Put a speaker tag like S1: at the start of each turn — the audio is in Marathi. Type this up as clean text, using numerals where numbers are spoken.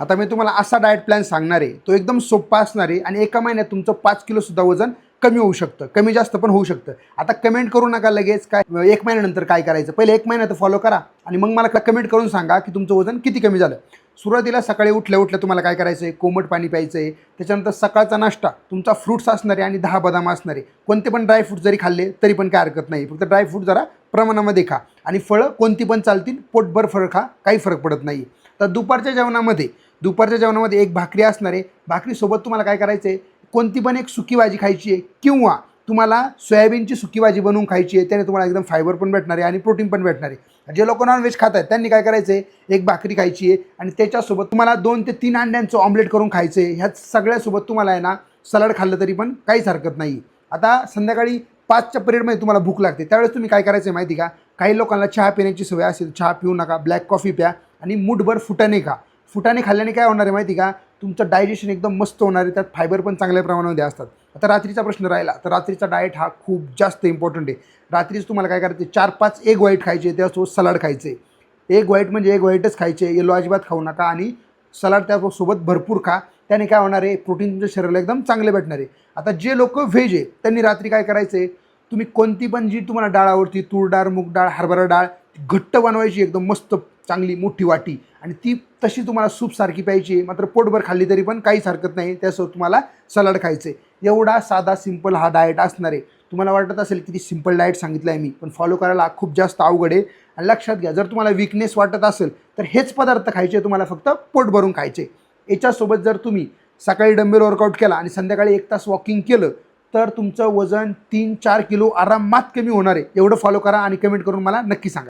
S1: आता मी तुम्हाला असा डाएट प्लॅन सांगणार आहे, तो एकदम सोपा असणार आहे आणि एका महिन्यात तुमचं 5 किलोसुद्धा वजन कमी होऊ शकतं, कमी जास्त पण होऊ शकतं. आता कमेंट करू नका लगेच काय 1 महिन्यानंतर काय करायचं, पहिले 1 महिना तर फॉलो करा आणि मग मला कमेंट करून सांगा की तुमचं वजन किती कमी झालं. सुरुवातीला सकाळी उठल्या तुम्हाला काय करायचं आहे, कोमट पाणी प्यायचं आहे. त्याच्यानंतर सकाळचा नाश्ता तुमचा फ्रूट्स असणार आहे आणि 10 बदाम असणार आहे. कोणते पण ड्रायफ्रूट जरी खाल्ले तरी पण काय हरकत नाही, फक्त ड्रायफ्रूट जरा प्रमाणामध्ये खा आणि फळं कोणती पण चालतील, पोटभर फळं खा, काही फरक पडत नाही. तर दुपारच्या जेवणामध्ये एक भाकरी असणार आहे. भाकरीसोबत तुम्हाला काय करायचं आहे, कोणती पण एक सुकी भाजी खायची आहे किंवा तुम्हाला सोयाबीनची सुकी भाजी बनवून खायची आहे. त्याने तुम्हाला एकदम फायबर पण भेटणार आहे आणि प्रोटीन पण भेटणार आहे. जे लोक नॉनव्हेज खात आहेत त्यांनी काय करायचं आहे, एक भाकरी खायची आहे आणि त्याच्यासोबत तुम्हाला 2 ते 3 अंड्यांचं ऑमलेट करून खायचं आहे. ह्या सगळ्यासोबत तुम्हाला आहे ना सलाड खाल्लं तरी पण काहीच हरकत नाही. आता संध्याकाळी 5च्या पिरियडमध्ये तुम्हाला भूक लागते, त्यावेळेस तुम्ही काय करायचं आहे माहिती का, काही लोकांना चहा पिण्याची सवय असेल, चहा पिऊ नका, ब्लॅक कॉफी प्या आणि मूठभर फुटाणे खा. फुटाणे खाल्ल्याने काय होणार आहे माहिती का, तुमचं डायजेशन एकदम मस्त होणार आहे, त्यात फायबर पण चांगल्या प्रमाणामध्ये असतात. आता रात्रीचा प्रश्न राहिला तर रात्रीचा डाएट हा खूप जास्त इम्पॉर्टंट आहे. रात्रीच तुम्हाला काय करायचं, 4-5 एग व्हाईट खायचे, त्यासोबत सलाड खायचे. एग व्हाईट म्हणजे एग व्हाईटच खायचे, येलो अजिबात खाऊ नका आणि सलाड त्यासोबत भरपूर खा. त्याने काय होणार आहे, प्रोटीन तुमच्या शरीराला एकदम चांगले भेटणार आहे. आता जे लोक व्हेज आहे त्यांनी रात्री काय करायचं आहे, तुम्ही कोणती पण जी तुम्हाला डाळ आवडती, तूर डाळ, मूग डाळ, हरभरा डाळ, घट्ट बनवायची एकदम मस्त चांगली मोठी वाटी आणि ती तशी तुम्हाला सूपसारखी प्यायची. मात्र पोटभर खाल्ली तरी पण काहीच हरकत नाही, त्यासोबत तुम्हाला सलाड खायचे. एवढा साधा सिंपल हा डाएट असणार आहे. तुम्हाला वाटत असेल किती सिंपल डाएट सांगितलं आहे मी, पण फॉलो करायला खूप जास्त अवघड आहे. आणि लक्षात घ्या, जर तुम्हाला वीकनेस वाटत असेल तर हेच पदार्थ खायचे, तुम्हाला फक्त पोट भरून खायचे. याच्यासोबत जर तुम्ही सकाळी डंबेल वर्कआउट केला आणि संध्याकाळी 1 तास वॉकिंग केलं तर तुमचं वजन 3-4 किलो आरामात कमी होणार आहे. एवढं फॉलो करा आणि कमेंट करून मला नक्की सांगा.